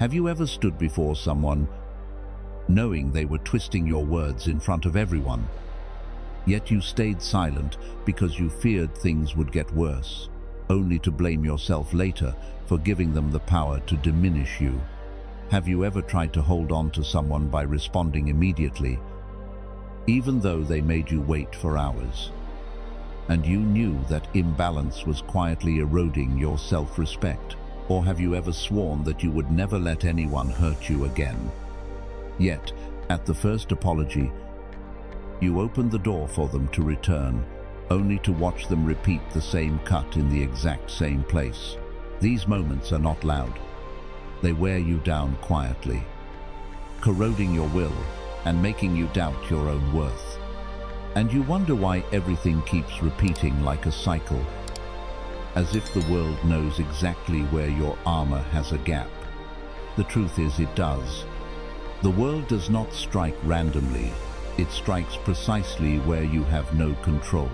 Have you ever stood before someone knowing they were twisting your words in front of everyone, yet you stayed silent because you feared things would get worse, only to blame yourself later for giving them the power to diminish you? Have you ever tried to hold on to someone by responding immediately, even though they made you wait for hours? And you knew that imbalance was quietly eroding your self-respect. Or have you ever sworn that you would never let anyone hurt you again? Yet, at the first apology, you opened the door for them to return, only to watch them repeat the same cut in the exact same place. These moments are not loud. They wear you down quietly, corroding your will and making you doubt your own worth. And you wonder why everything keeps repeating like a cycle, as if the world knows exactly where your armor has a gap. The truth is, it does. The world does not strike randomly. It strikes precisely where you have no control.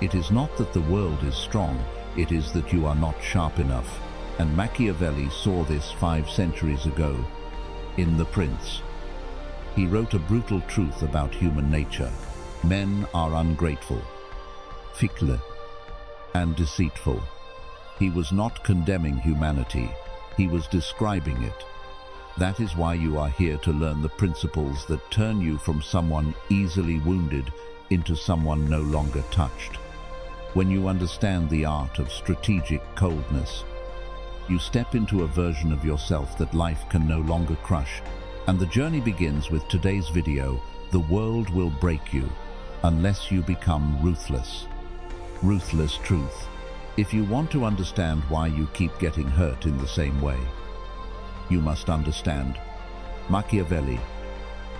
It is not that the world is strong, it is that you are not sharp enough. And Machiavelli saw this 5 centuries ago in The Prince. He wrote a brutal truth about human nature. Men are ungrateful, fickle, and deceitful. He was not condemning humanity, he was describing it. That is why you are here to learn the principles that turn you from someone easily wounded into someone no longer touched. When you understand the art of strategic coldness, you step into a version of yourself that life can no longer crush. And the journey begins with today's video. The world will break you unless you become ruthless. Ruthless truth. If you want to understand why you keep getting hurt in the same way, you must understand Machiavelli.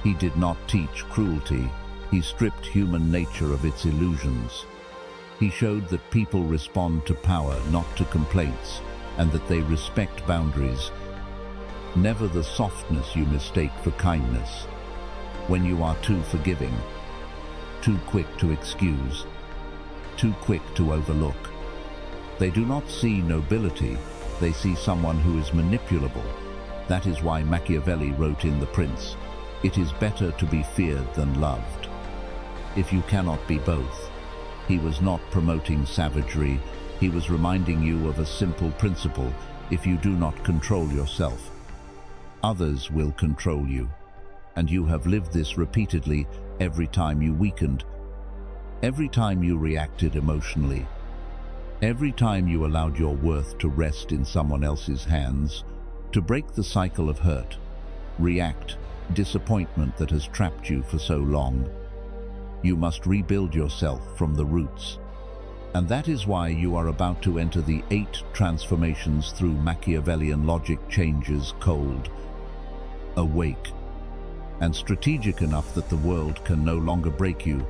He did not teach cruelty. He stripped human nature of its illusions. He showed that people respond to power, not to complaints, and that they respect boundaries. Never the softness you mistake for kindness. When you are too forgiving, too quick to excuse, too quick to overlook. They do not see nobility, they see someone who is manipulable. That is why Machiavelli wrote in The Prince, "It is better to be feared than loved." If you cannot be both. He was not promoting savagery, he was reminding you of a simple principle: if you do not control yourself, others will control you. And you have lived this repeatedly every time you weakened, every time you reacted emotionally, every time you allowed your worth to rest in someone else's hands. To break the cycle of hurt, react, disappointment that has trapped you for so long, you must rebuild yourself from the roots. And that is why you are about to enter the 8 transformations through Machiavellian logic changes: cold, awake, and strategic enough that the world can no longer break you.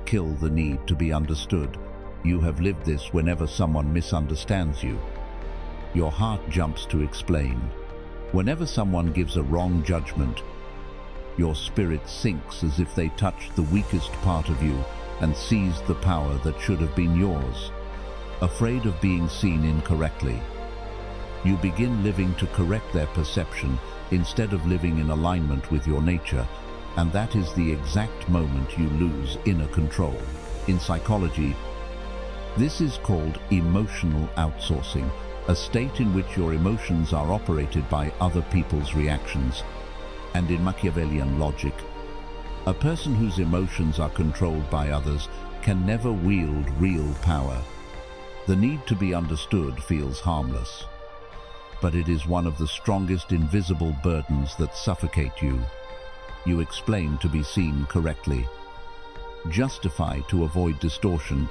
Kill the need to be understood. You have lived this whenever someone misunderstands you. Your heart jumps to explain. Whenever someone gives a wrong judgment, your spirit sinks as if they touched the weakest part of you and seized the power that should have been yours. Afraid of being seen incorrectly, you begin living to correct their perception instead of living in alignment with your nature, and that is the exact moment you lose inner control. In psychology, this is called emotional outsourcing, a state in which your emotions are operated by other people's reactions. And in Machiavellian logic, a person whose emotions are controlled by others can never wield real power. The need to be understood feels harmless, but it is one of the strongest invisible burdens that suffocate you. You explain to be seen correctly, justify to avoid distortion,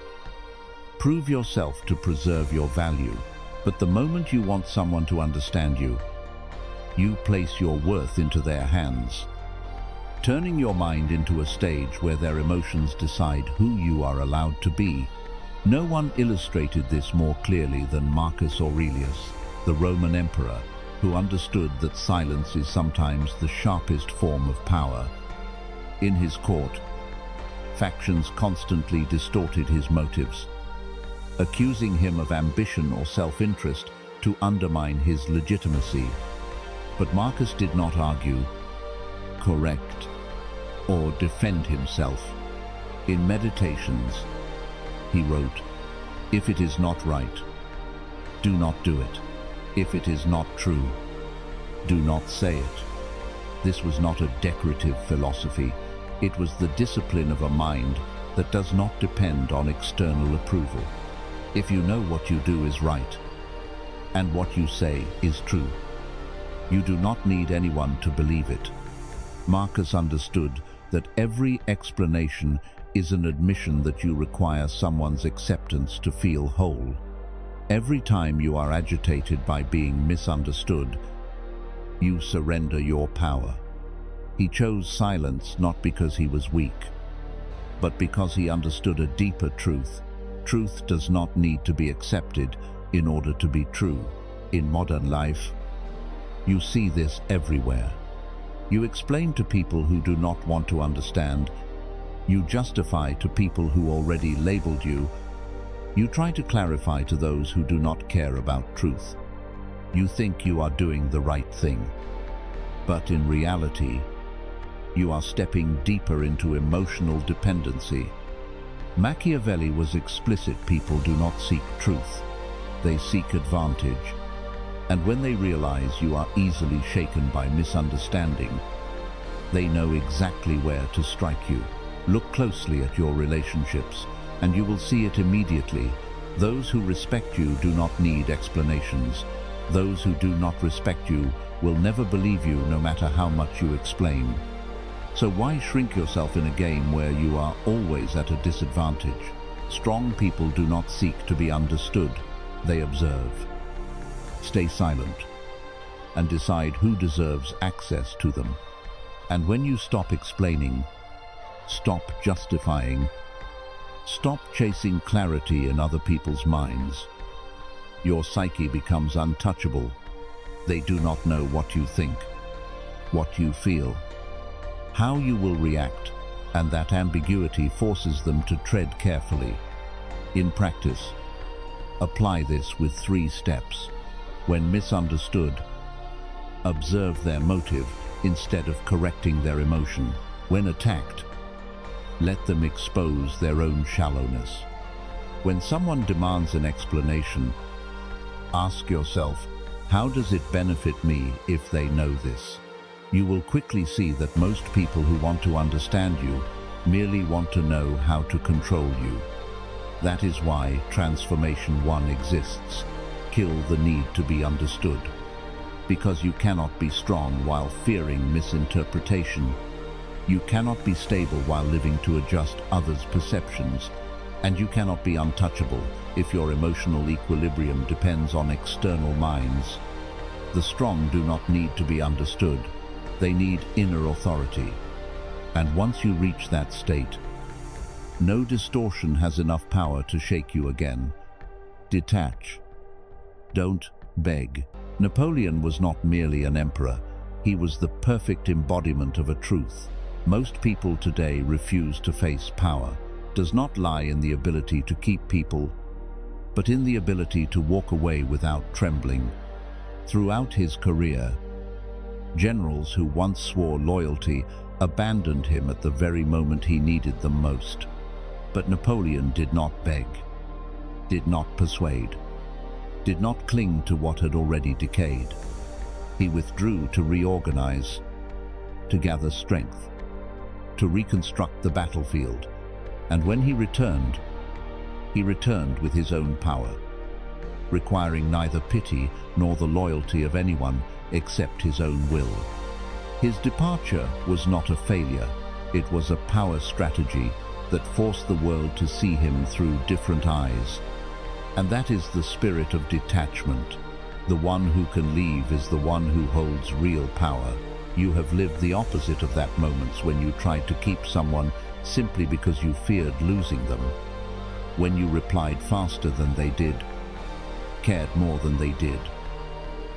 prove yourself to preserve your value. But the moment you want someone to understand you, you place your worth into their hands, turning your mind into a stage where their emotions decide who you are allowed to be. No one illustrated this more clearly than Marcus Aurelius, the Roman emperor, who understood that silence is sometimes the sharpest form of power. In his court, factions constantly distorted his motives, accusing him of ambition or self-interest to undermine his legitimacy. But Marcus did not argue, correct, or defend himself. In Meditations, he wrote, "If it is not right, do not do it. If it is not true, do not say it." This was not a decorative philosophy. It was the discipline of a mind that does not depend on external approval. If you know what you do is right, and what you say is true, you do not need anyone to believe it. Marcus understood that every explanation is an admission that you require someone's acceptance to feel whole. Every time you are agitated by being misunderstood, you surrender your power. He chose silence not because he was weak, but because he understood a deeper truth. Truth does not need to be accepted in order to be true. In modern life, you see this everywhere. You explain to people who do not want to understand. You justify to people who already labeled you. You try to clarify to those who do not care about truth. You think you are doing the right thing, but in reality, you are stepping deeper into emotional dependency. Machiavelli was explicit: people do not seek truth, they seek advantage. And when they realize you are easily shaken by misunderstanding, they know exactly where to strike you. Look closely at your relationships, and you will see it immediately. Those who respect you do not need explanations. Those who do not respect you will never believe you, no matter how much you explain. So why shrink yourself in a game where you are always at a disadvantage? Strong people do not seek to be understood, they observe. Stay silent and decide who deserves access to them. And when you stop explaining, stop justifying, stop chasing clarity in other people's minds, your psyche becomes untouchable. They do not know what you think, what you feel, how you will react, and that ambiguity forces them to tread carefully. In practice, apply this with 3 steps. When misunderstood, observe their motive instead of correcting their emotion. When attacked, let them expose their own shallowness. When someone demands an explanation, ask yourself, how does it benefit me if they know this? You will quickly see that most people who want to understand you merely want to know how to control you. That is why Transformation 1 exists. Kill the need to be understood. Because you cannot be strong while fearing misinterpretation. You cannot be stable while living to adjust others' perceptions. And you cannot be untouchable if your emotional equilibrium depends on external minds. The strong do not need to be understood. They need inner authority. And once you reach that state, no distortion has enough power to shake you again. Detach. Don't beg. Napoleon was not merely an emperor. He was the perfect embodiment of a truth. Most people today refuse to face power. Does not lie in the ability to keep people, but in the ability to walk away without trembling. Throughout his career, generals who once swore loyalty abandoned him at the very moment he needed them most. But Napoleon did not beg, did not persuade, did not cling to what had already decayed. He withdrew to reorganize, to gather strength, to reconstruct the battlefield. And when he returned with his own power, requiring neither pity nor the loyalty of anyone except his own will. His departure was not a failure. It was a power strategy that forced the world to see him through different eyes. And that is the spirit of detachment. The one who can leave is the one who holds real power. You have lived the opposite of that moments when you tried to keep someone simply because you feared losing them. When you replied faster than they did, cared more than they did,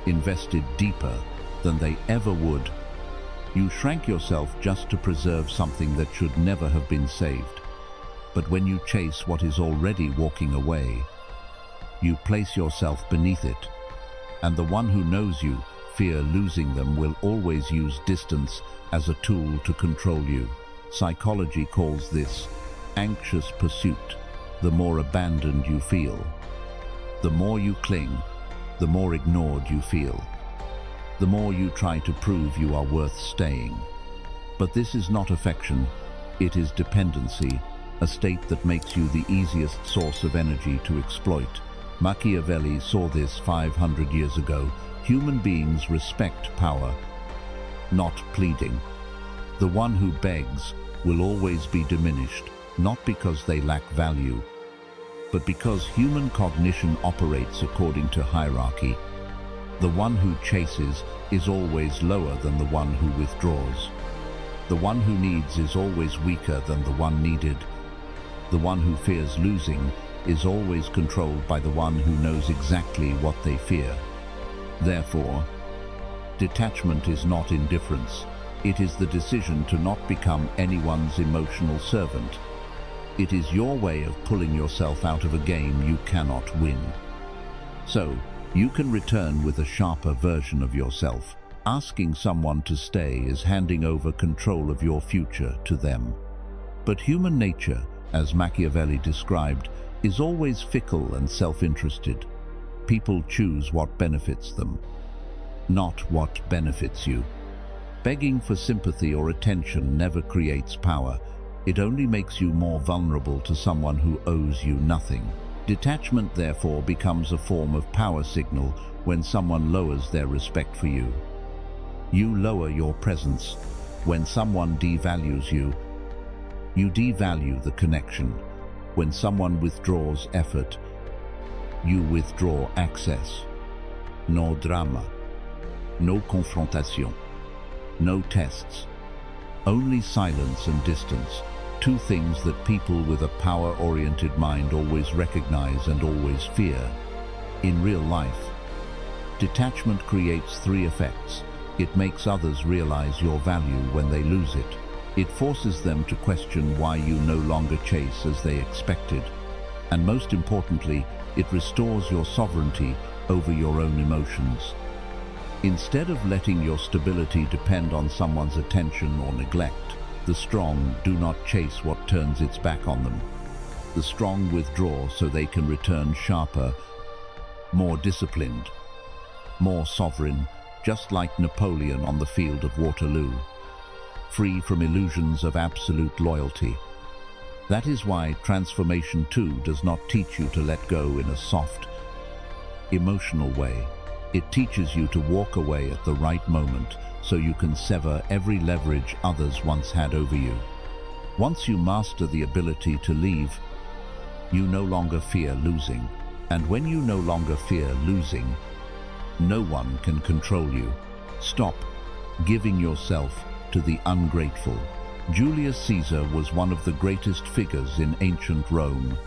invested deeper than they ever would, you shrank yourself just to preserve something that should never have been saved. But when you chase what is already walking away, you place yourself beneath it, and the one who knows you fear losing them will always use distance as a tool to control you. Psychology calls this anxious pursuit. The more abandoned you feel, the more you cling, the more ignored you feel, the more you try to prove you are worth staying. But this is not affection, it is dependency, a state that makes you the easiest source of energy to exploit. Machiavelli saw this 500 years ago. Human beings respect power, not pleading. The one who begs will always be diminished, not because they lack value, but because human cognition operates according to hierarchy. The one who chases is always lower than the one who withdraws. The one who needs is always weaker than the one needed. The one who fears losing is always controlled by the one who knows exactly what they fear. Therefore, detachment is not indifference. It is the decision to not become anyone's emotional servant. It is your way of pulling yourself out of a game you cannot win. So, you can return with a sharper version of yourself. Asking someone to stay is handing over control of your future to them. But human nature, as Machiavelli described, is always fickle and self-interested. People choose what benefits them, not what benefits you. Begging for sympathy or attention never creates power. It only makes you more vulnerable to someone who owes you nothing. Detachment, therefore, becomes a form of power signal when someone lowers their respect for you. You lower your presence. When someone devalues you, you devalue the connection. When someone withdraws effort, you withdraw access. No drama, no confrontation, no tests, only silence and distance. Two things that people with a power-oriented mind always recognize and always fear. In real life, detachment creates three effects. It makes others realize your value when they lose it. It forces them to question why you no longer chase as they expected. And most importantly, it restores your sovereignty over your own emotions. Instead of letting your stability depend on someone's attention or neglect, the strong do not chase what turns its back on them. The strong withdraw so they can return sharper, more disciplined, more sovereign, just like Napoleon on the field of Waterloo, free from illusions of absolute loyalty. That is why Transformation 2 does not teach you to let go in a soft, emotional way. It teaches you to walk away at the right moment so you can sever every leverage others once had over you. Once you master the ability to leave, you no longer fear losing. And when you no longer fear losing, no one can control you. Stop giving yourself to the ungrateful. Julius Caesar was one of the greatest figures in ancient Rome,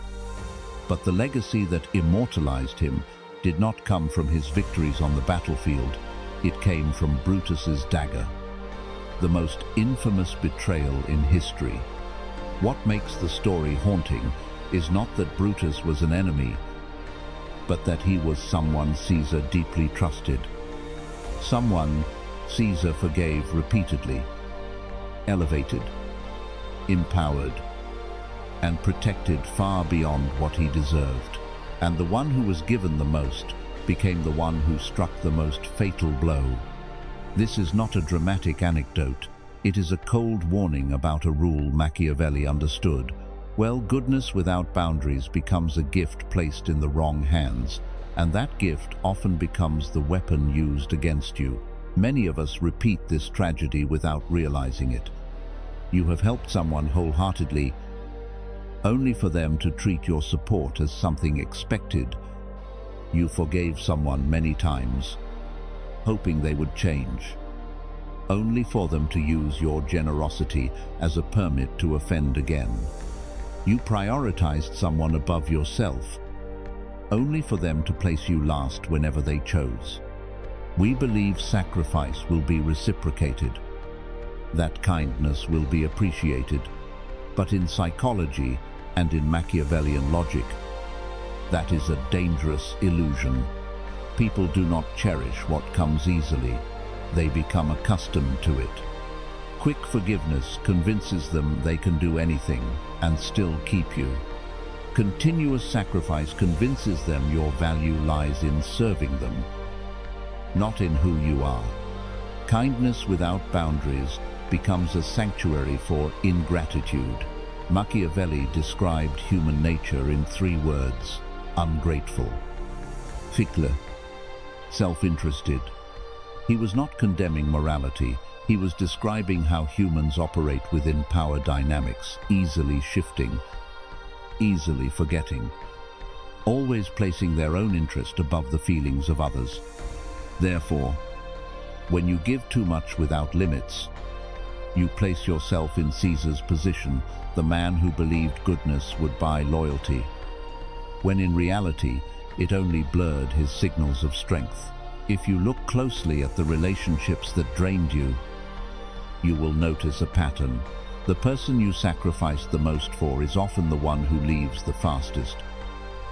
but the legacy that immortalized him did not come from his victories on the battlefield. It came from Brutus's dagger, the most infamous betrayal in history. What makes the story haunting is not that Brutus was an enemy, but that he was someone Caesar deeply trusted. Someone Caesar forgave repeatedly, elevated, empowered, and protected far beyond what he deserved. And the one who was given the most became the one who struck the most fatal blow. This is not a dramatic anecdote. It is a cold warning about a rule Machiavelli understood. Well, goodness without boundaries becomes a gift placed in the wrong hands, and that gift often becomes the weapon used against you. Many of us repeat this tragedy without realizing it. You have helped someone wholeheartedly, only for them to treat your support as something expected. You forgave someone many times, hoping they would change, only for them to use your generosity as a permit to offend again. You prioritized someone above yourself, only for them to place you last whenever they chose. We believe sacrifice will be reciprocated, that kindness will be appreciated. But in psychology and in Machiavellian logic, that is a dangerous illusion. People do not cherish what comes easily. They become accustomed to it. Quick forgiveness convinces them they can do anything and still keep you. Continuous sacrifice convinces them your value lies in serving them, not in who you are. Kindness without boundaries becomes a sanctuary for ingratitude. Machiavelli described human nature in 3 words: ungrateful, fickle, self-interested. He was not condemning morality. He was describing how humans operate within power dynamics, easily shifting, easily forgetting, always placing their own interest above the feelings of others. Therefore, when you give too much without limits, you place yourself in Caesar's position, the man who believed goodness would buy loyalty, when in reality, it only blurred his signals of strength. If you look closely at the relationships that drained you, you will notice a pattern. The person you sacrificed the most for is often the one who leaves the fastest.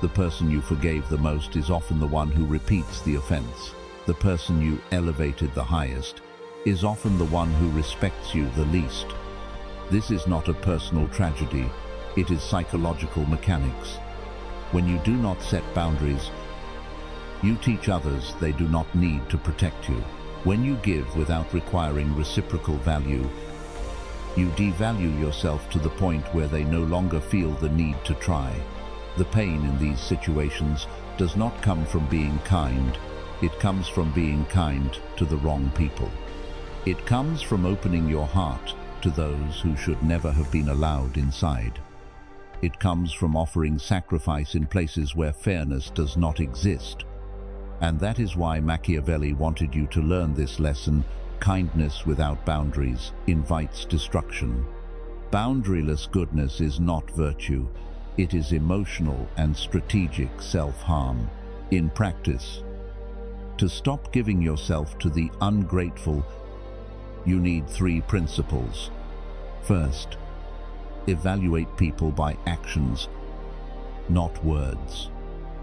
The person you forgave the most is often the one who repeats the offense. The person you elevated the highest is often the one who respects you the least. This is not a personal tragedy, it is psychological mechanics. When you do not set boundaries, you teach others they do not need to protect you. When you give without requiring reciprocal value, you devalue yourself to the point where they no longer feel the need to try. The pain in these situations does not come from being kind, it comes from being kind to the wrong people. It comes from opening your heart to those who should never have been allowed inside. It comes from offering sacrifice in places where fairness does not exist. And that is why Machiavelli wanted you to learn this lesson: kindness without boundaries invites destruction. Boundaryless goodness is not virtue, it is emotional and strategic self-harm. In practice, to stop giving yourself to the ungrateful, you need 3 principles. First, evaluate people by actions, not words.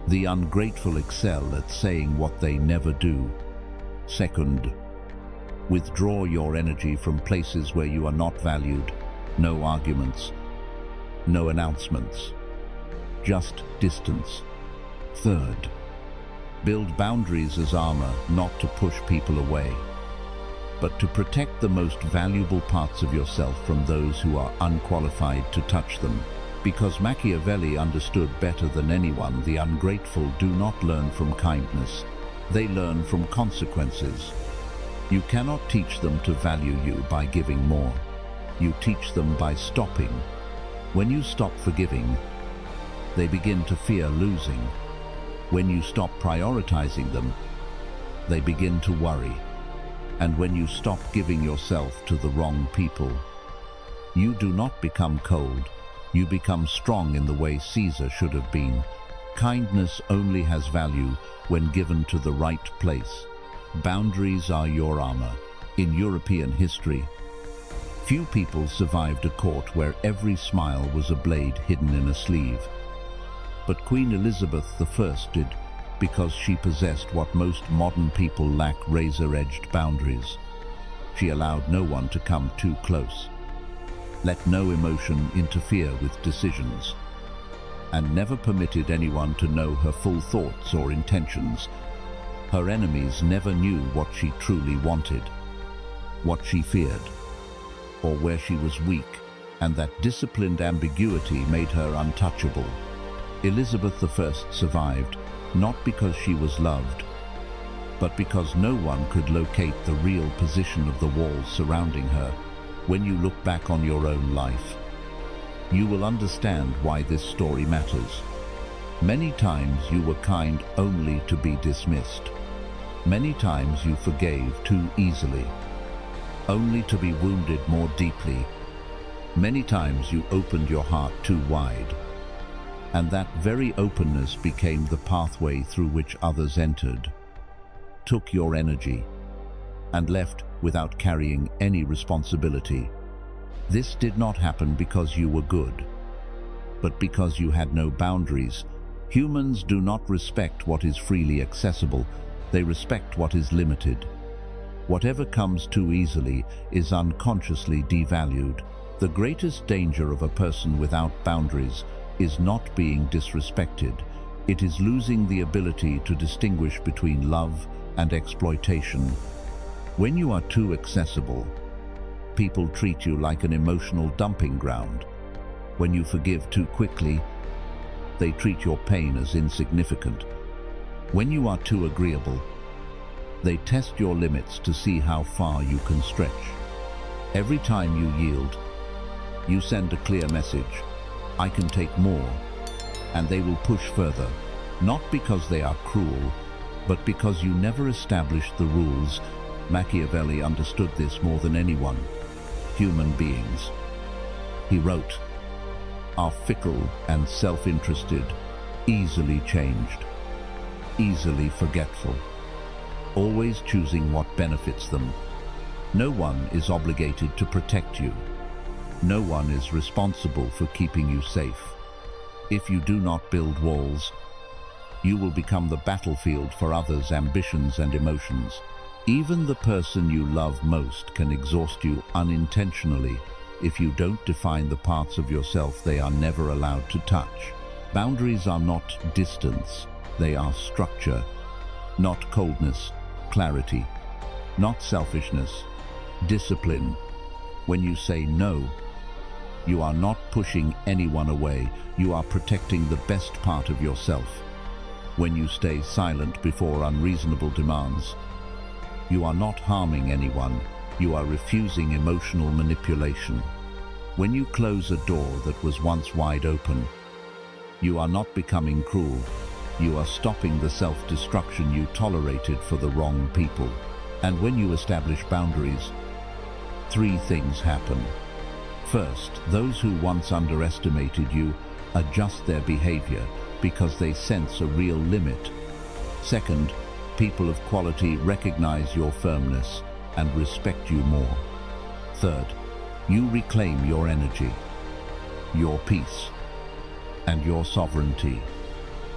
The ungrateful excel at saying what they never do. Second, withdraw your energy from places where you are not valued. No arguments, no announcements, just distance. Third, build boundaries as armor, not to push people away, but to protect the most valuable parts of yourself from those who are unqualified to touch them. Because Machiavelli understood better than anyone, the ungrateful do not learn from kindness. They learn from consequences. You cannot teach them to value you by giving more. You teach them by stopping. When you stop forgiving, they begin to fear losing. When you stop prioritizing them, they begin to worry. And when you stop giving yourself to the wrong people, you do not become cold. You become strong in the way Caesar should have been. Kindness only has value when given to the right place. Boundaries are your armor. In European history, few people survived a court where every smile was a blade hidden in a sleeve. But Queen Elizabeth I did, because she possessed what most modern people lack: razor-edged boundaries. She allowed no one to come too close, let no emotion interfere with decisions, and never permitted anyone to know her full thoughts or intentions. Her enemies never knew what she truly wanted, what she feared, or where she was weak, and that disciplined ambiguity made her untouchable. Elizabeth I survived, not because she was loved, but because no one could locate the real position of the walls surrounding her. When you look back on your own life, you will understand why this story matters. Many times you were kind only to be dismissed. Many times you forgave too easily, only to be wounded more deeply. Many times you opened your heart too wide, and that very openness became the pathway through which others entered, took your energy, and left without carrying any responsibility. This did not happen because you were good, but because you had no boundaries. Humans do not respect what is freely accessible, They respect what is limited. Whatever comes too easily is unconsciously devalued. The greatest danger of a person without boundaries is not being disrespected. It is losing the ability to distinguish between love and exploitation. When you are too accessible, people treat you like an emotional dumping ground. When you forgive too quickly, they treat your pain as insignificant. When you are too agreeable, they test your limits to see how far you can stretch. Every time you yield, you send a clear message: I can take more, and they will push further, not because they are cruel, but because you never established the rules. Machiavelli understood this more than anyone. Human beings, he wrote, are fickle and self-interested, easily changed, easily forgetful, always choosing what benefits them. No one is obligated to protect you. No one is responsible for keeping you safe. If you do not build walls, you will become the battlefield for others' ambitions and emotions. Even the person you love most can exhaust you unintentionally if you don't define the parts of yourself they are never allowed to touch. Boundaries are not distance, they are structure, not coldness, clarity, not selfishness, discipline. When you say no, you are not pushing anyone away, you are protecting the best part of yourself. When you stay silent before unreasonable demands, you are not harming anyone, you are refusing emotional manipulation. When you close a door that was once wide open, you are not becoming cruel, you are stopping the self-destruction you tolerated for the wrong people. And when you establish boundaries, three things happen. First, those who once underestimated you adjust their behavior because they sense a real limit. Second, people of quality recognize your firmness and respect you more. Third, you reclaim your energy, your peace, and your sovereignty.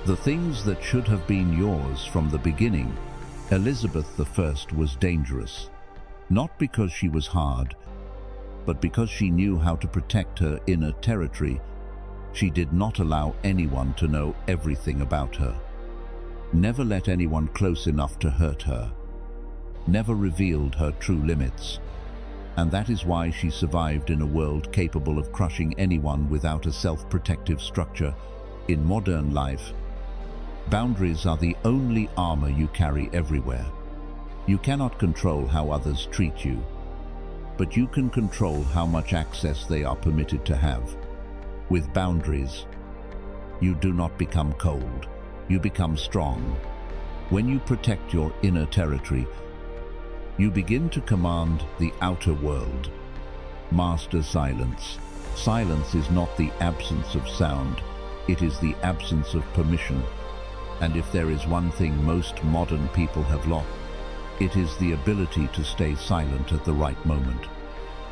The things that should have been yours from the beginning. Elizabeth I was dangerous, not because she was hard, but because she knew how to protect her inner territory. She did not allow anyone to know everything about her. Never let anyone close enough to hurt her. Never revealed her true limits. And that is why she survived in a world capable of crushing anyone without a self-protective structure. In modern life, boundaries are the only armor you carry everywhere. You cannot control how others treat you, but you can control how much access they are permitted to have. With boundaries, you do not become cold, you become strong. When you protect your inner territory, you begin to command the outer world. Master silence. Silence is not the absence of sound, it is the absence of permission. And if there is one thing most modern people have lost, it is the ability to stay silent at the right moment.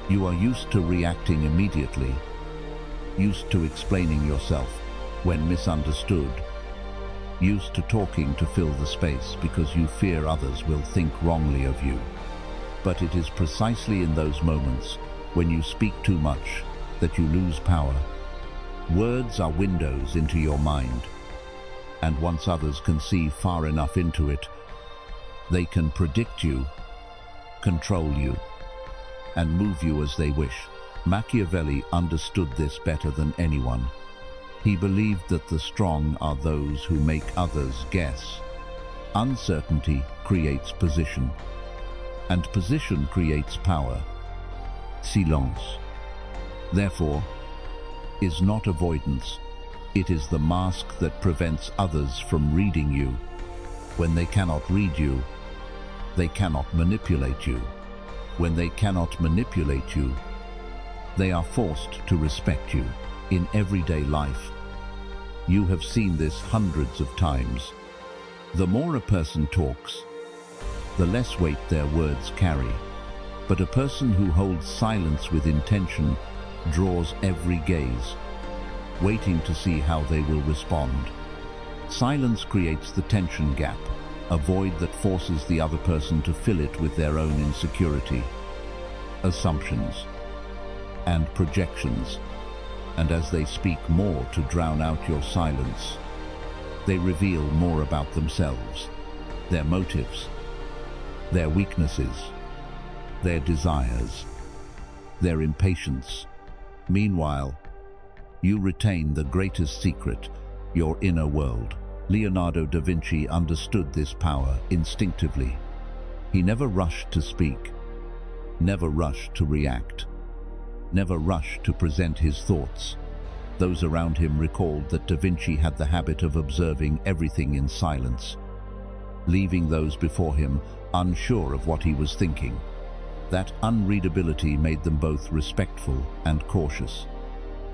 You are used to reacting immediately, used to explaining yourself when misunderstood, used to talking to fill the space because you fear others will think wrongly of you. But it is precisely in those moments when you speak too much that you lose power. Words are windows into your mind, and once others can see far enough into it, they can predict you, control you, and move you as they wish. Machiavelli understood this better than anyone. He believed that the strong are those who make others guess. Uncertainty creates position, and position creates power. Silence, therefore, is not avoidance. It is the mask that prevents others from reading you. When they cannot read you, they cannot manipulate you. When they cannot manipulate you, they are forced to respect you. In everyday life, you have seen this hundreds of times. The more a person talks, the less weight their words carry. But a person who holds silence with intention draws every gaze, waiting to see how they will respond. Silence creates the tension gap. a void that forces the other person to fill it with their own insecurity, assumptions, and projections. And as they speak more to drown out your silence, they reveal more about themselves, their motives, their weaknesses, their desires, their impatience. Meanwhile, you retain the greatest secret, your inner world. Leonardo da Vinci understood this power instinctively. He never rushed to speak, never rushed to react, never rushed to present his thoughts. Those around him recalled that da Vinci had the habit of observing everything in silence, leaving those before him unsure of what he was thinking. That unreadability made them both respectful and cautious.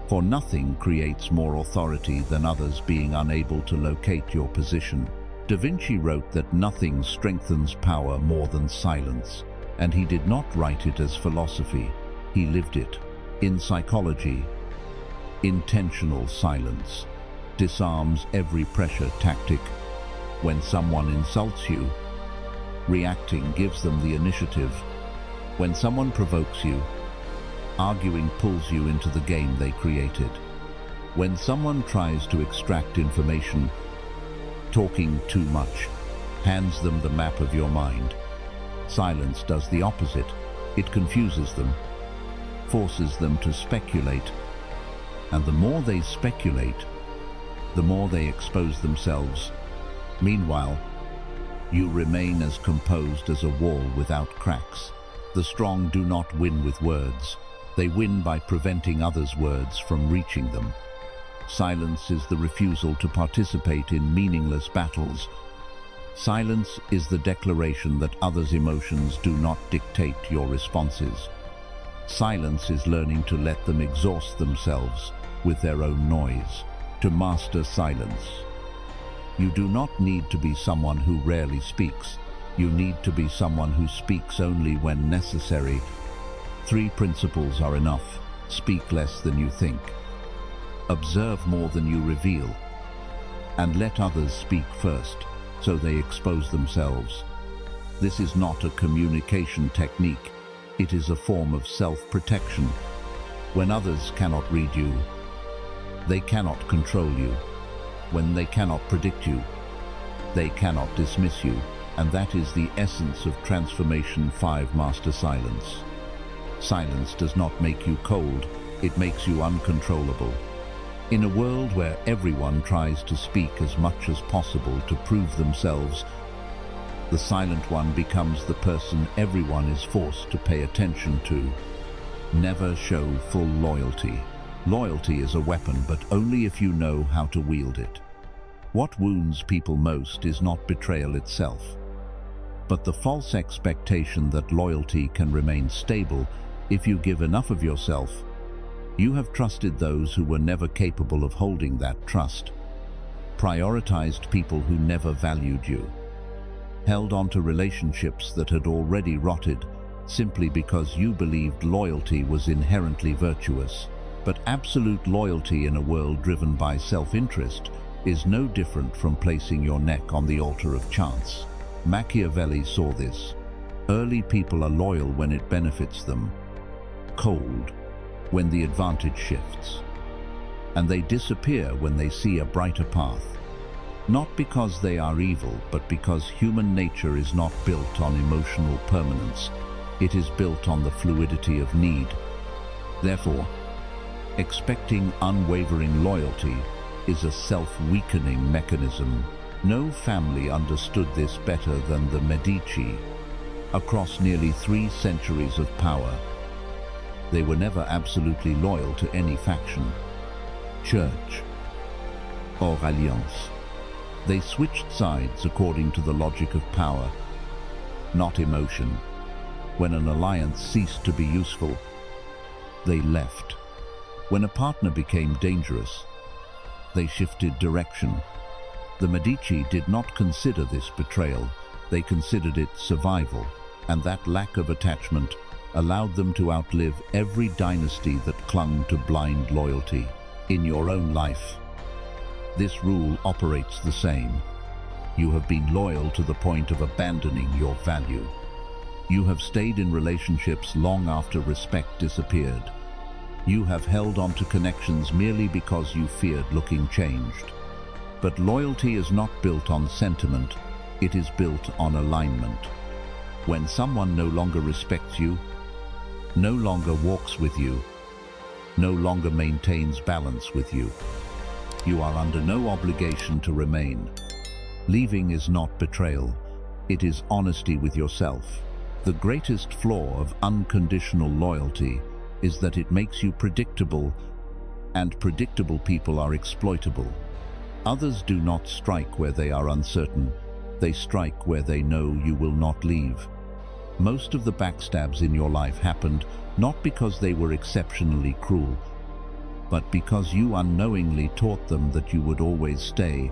For nothing creates more authority than others being unable to locate your position. Da Vinci wrote that nothing strengthens power more than silence, and he did not write it as philosophy, he lived it. In psychology, intentional silence disarms every pressure tactic. When someone insults you, reacting gives them the initiative. When someone provokes you, arguing pulls you into the game they created. When someone tries to extract information, talking too much hands them the map of your mind. Silence does the opposite. It confuses them, forces them to speculate, and the more they speculate, the more they expose themselves. Meanwhile, you remain as composed as a wall without cracks. The strong do not win with words. They win by preventing others' words from reaching them. Silence is the refusal to participate in meaningless battles. Silence is the declaration that others' emotions do not dictate your responses. Silence is learning to let them exhaust themselves with their own noise. To master silence, you do not need to be someone who rarely speaks. You need to be someone who speaks only when necessary. 3 principles are enough. Speak less than you think. Observe more than you reveal. And let others speak first, so they expose themselves. This is not a communication technique. It is a form of self-protection. When others cannot read you, they cannot control you. When they cannot predict you, they cannot dismiss you. And that is the essence of Transformation 5. Master silence. Silence does not make you cold, it makes you uncontrollable. In a world where everyone tries to speak as much as possible to prove themselves, the silent one becomes the person everyone is forced to pay attention to. Never show full loyalty. Loyalty is a weapon, but only if you know how to wield it. What wounds people most is not betrayal itself, but the false expectation that loyalty can remain stable if you give enough of yourself. You have trusted those who were never capable of holding that trust, prioritized people who never valued you, held on to relationships that had already rotted simply because you believed loyalty was inherently virtuous. But absolute loyalty in a world driven by self-interest is no different from placing your neck on the altar of chance. Machiavelli saw this. Early people are loyal when it benefits them, cold when the advantage shifts, and they disappear when they see a brighter path. Not because they are evil, but because human nature is not built on emotional permanence. It is built on the fluidity of need. Therefore, expecting unwavering loyalty is a self-weakening mechanism. No family understood this better than the Medici. Across nearly 3 centuries of power, they were never absolutely loyal to any faction, church, or alliance. They switched sides according to the logic of power, not emotion. When an alliance ceased to be useful, they left. When a partner became dangerous, they shifted direction. The Medici did not consider this betrayal, they considered it survival, and that lack of attachment allowed them to outlive every dynasty that clung to blind loyalty. In your own life, this rule operates the same. You have been loyal to the point of abandoning your value. You have stayed in relationships long after respect disappeared. You have held on to connections merely because you feared looking changed. But loyalty is not built on sentiment, it is built on alignment. When someone no longer respects you, no longer walks with you, no longer maintains balance with you, you are under no obligation to remain. Leaving is not betrayal, it is honesty with yourself. The greatest flaw of unconditional loyalty is that it makes you predictable, and predictable people are exploitable. Others do not strike where they are uncertain, they strike where they know you will not leave. Most of the backstabs in your life happened not because they were exceptionally cruel, but because you unknowingly taught them that you would always stay,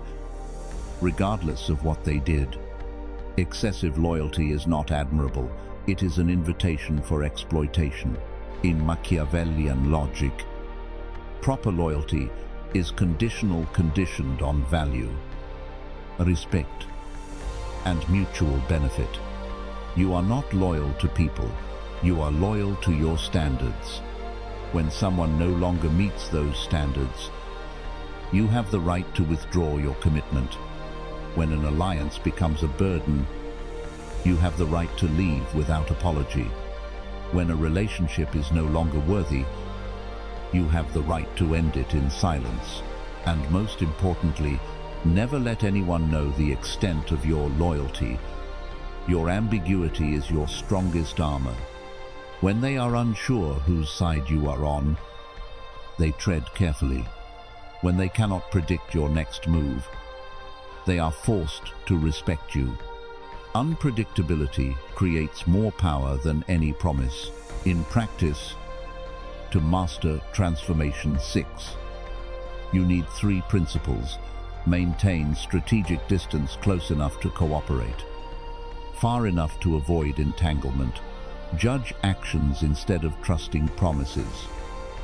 regardless of what they did. Excessive loyalty is not admirable, it is an invitation for exploitation. In Machiavellian logic, proper loyalty is conditioned on value, respect, and mutual benefit. You are not loyal to people, you are loyal to your standards. When someone no longer meets those standards, you have the right to withdraw your commitment. When an alliance becomes a burden, you have the right to leave without apology. When a relationship is no longer worthy, you have the right to end it in silence. And most importantly, never let anyone know the extent of your loyalty. Your ambiguity is your strongest armor. When they are unsure whose side you are on, they tread carefully. When they cannot predict your next move, they are forced to respect you. Unpredictability creates more power than any promise. In practice, to master Transformation 6, you need 3 principles. Maintain strategic distance close enough to cooperate, far enough to avoid entanglement. Judge actions instead of trusting promises.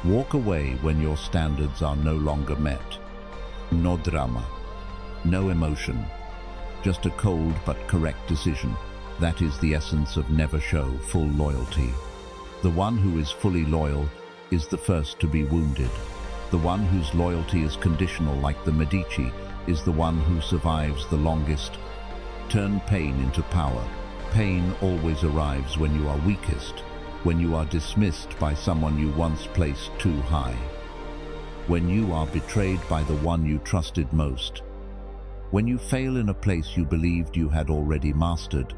Walk away when your standards are no longer met. No drama, no emotion, just a cold but correct decision. That is the essence of never show full loyalty. The one who is fully loyal is the first to be wounded. The one whose loyalty is conditional, like the Medici, is the one who survives the longest. Turn pain into power. Pain always arrives when you are weakest, when you are dismissed by someone you once placed too high, when you are betrayed by the one you trusted most, when you fail in a place you believed you had already mastered.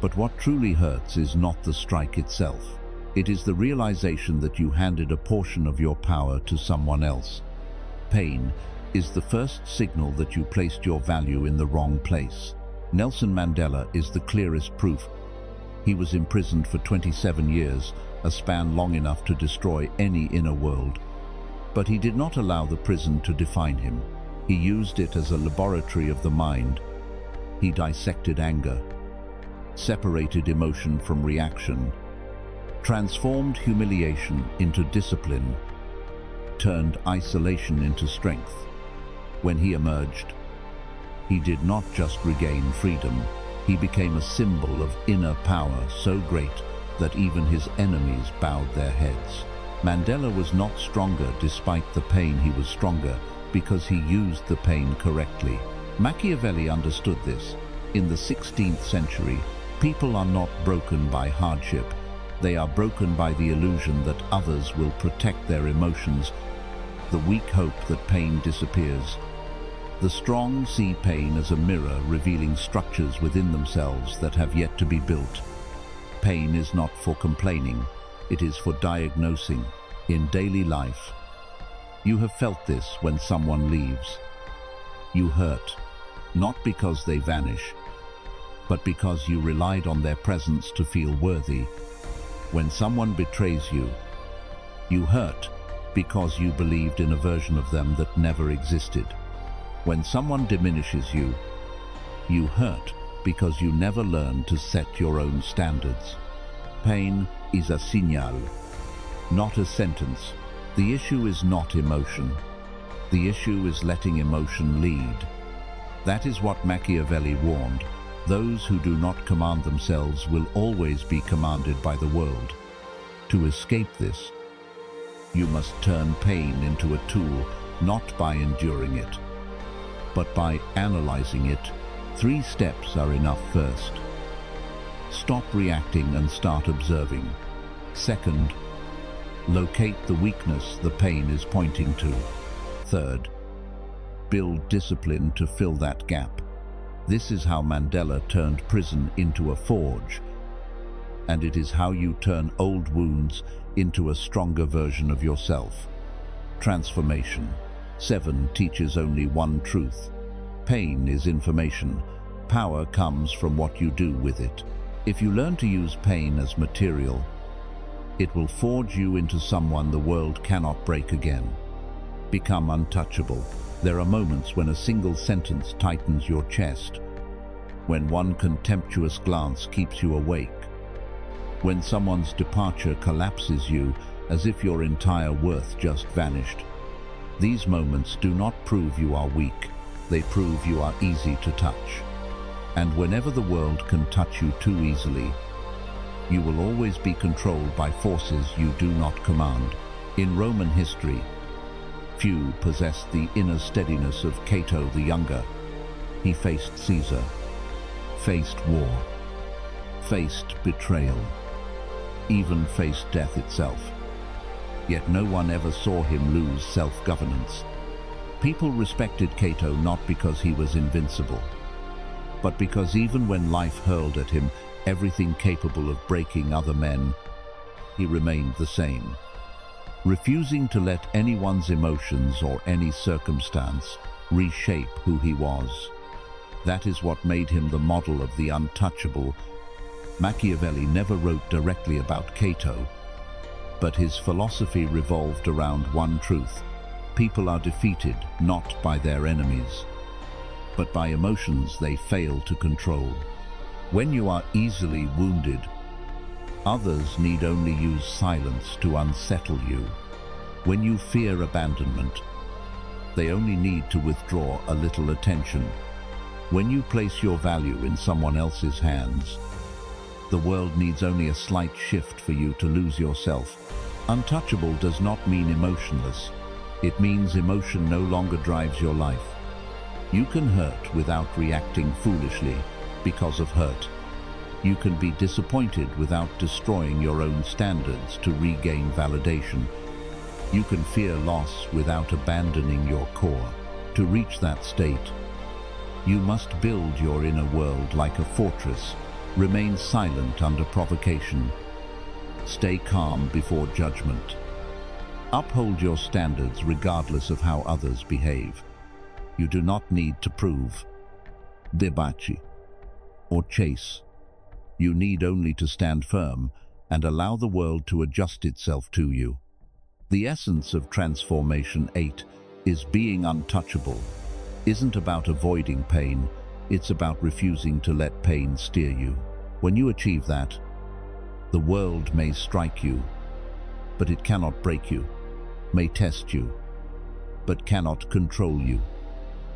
But what truly hurts is not the strike itself. It is the realization that you handed a portion of your power to someone else. Pain is the first signal that you placed your value in the wrong place. Nelson Mandela is the clearest proof. He was imprisoned for 27 years, a span long enough to destroy any inner world. But he did not allow the prison to define him. He used it as a laboratory of the mind. He dissected anger, separated emotion from reaction, transformed humiliation into discipline, turned isolation into strength. When he emerged, he did not just regain freedom, he became a symbol of inner power so great that even his enemies bowed their heads. Mandela was not stronger despite the pain, he was stronger because he used the pain correctly. Machiavelli understood this. In the 16th century, people are not broken by hardship, they are broken by the illusion that others will protect their emotions, the weak hope that pain disappears. The strong see pain as a mirror revealing structures within themselves that have yet to be built. Pain is not for complaining, it is for diagnosing. In daily life, you have felt this when someone leaves. You hurt, not because they vanish, but because you relied on their presence to feel worthy. When someone betrays you, you hurt because you believed in a version of them that never existed. When someone diminishes you, you hurt because you never learned to set your own standards. Pain is a signal, not a sentence. The issue is not emotion. The issue is letting emotion lead. That is what Machiavelli warned. Those who do not command themselves will always be commanded by the world. To escape this, you must turn pain into a tool, not by enduring it, but by analyzing it. 3 steps are enough. First, stop reacting and start observing. Second, locate the weakness the pain is pointing to. Third, build discipline to fill that gap. This is how Mandela turned prison into a forge, and it is how you turn old wounds into a stronger version of yourself. Transformation. 7 teaches only one truth. Pain is information. Power comes from what you do with it. If you learn to use pain as material, it will forge you into someone the world cannot break again. Become untouchable. There are moments when a single sentence tightens your chest, when one contemptuous glance keeps you awake, when someone's departure collapses you as if your entire worth just vanished. These moments do not prove you are weak, they prove you are easy to touch. And whenever the world can touch you too easily, you will always be controlled by forces you do not command. In Roman history, few possessed the inner steadiness of Cato the Younger. He faced Caesar, faced war, faced betrayal, even faced death itself. Yet no one ever saw him lose self-governance. People respected Cato not because he was invincible, but because even when life hurled at him everything capable of breaking other men, he remained the same, refusing to let anyone's emotions or any circumstance reshape who he was. That is what made him the model of the untouchable. Machiavelli never wrote directly about Cato, but his philosophy revolved around one truth. People are defeated not by their enemies, but by emotions they fail to control. When you are easily wounded, others need only use silence to unsettle you. When you fear abandonment, they only need to withdraw a little attention. When you place your value in someone else's hands, the world needs only a slight shift for you to lose yourself. Untouchable does not mean emotionless. It means emotion no longer drives your life. You can hurt without reacting foolishly because of hurt. You can be disappointed without destroying your own standards to regain validation. You can fear loss without abandoning your core. To reach that state, you must build your inner world like a fortress. Remain silent under provocation. Stay calm before judgment. Uphold your standards regardless of how others behave. You do not need to prove, debate, or chase. You need only to stand firm and allow the world to adjust itself to you. The essence of Transformation 8 is being untouchable. Isn't about avoiding pain, it's about refusing to let pain steer you. When you achieve that, the world may strike you, but it cannot break you, may test you, but cannot control you.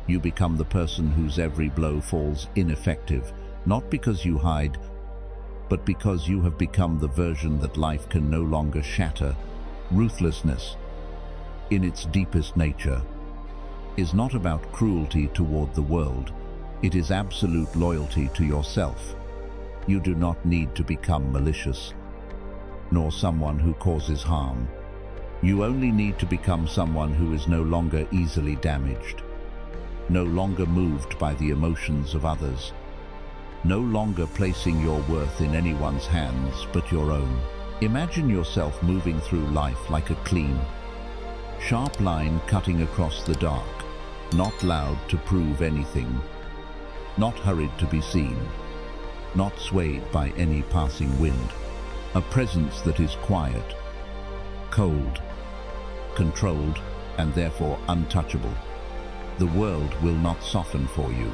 You become the person whose every blow falls ineffective, not because you hide, but because you have become the version that life can no longer shatter. Ruthlessness, in its deepest nature, is not about cruelty toward the world. It is absolute loyalty to yourself. You do not need to become malicious, nor someone who causes harm. You only need to become someone who is no longer easily damaged, no longer moved by the emotions of others, no longer placing your worth in anyone's hands but your own. Imagine yourself moving through life like a clean, sharp line cutting across the dark, not loud to prove anything, not hurried to be seen, not swayed by any passing wind. A presence that is quiet, cold, controlled, and therefore untouchable. The world will not soften for you.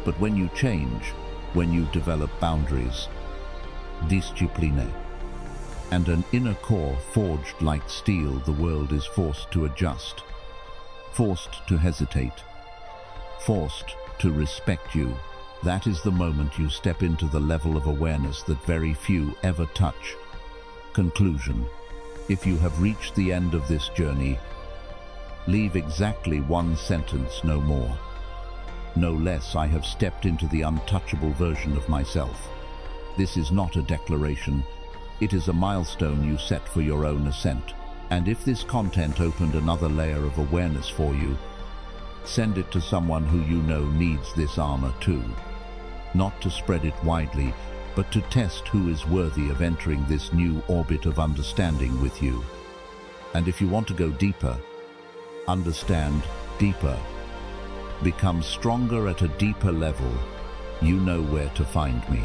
But when you change, when you develop boundaries, discipline, and an inner core forged like steel, the world is forced to adjust, forced to hesitate, forced to respect you. That is the moment you step into the level of awareness that very few ever touch. Conclusion. If you have reached the end of this journey, leave exactly one sentence, no more. No less, I have stepped into the untouchable version of myself. This is not a declaration. It is a milestone you set for your own ascent. And if this content opened another layer of awareness for you, send it to someone who you know needs this armor too. Not to spread it widely, but to test who is worthy of entering this new orbit of understanding with you. And if you want to go deeper, understand deeper, become stronger at a deeper level, you know where to find me.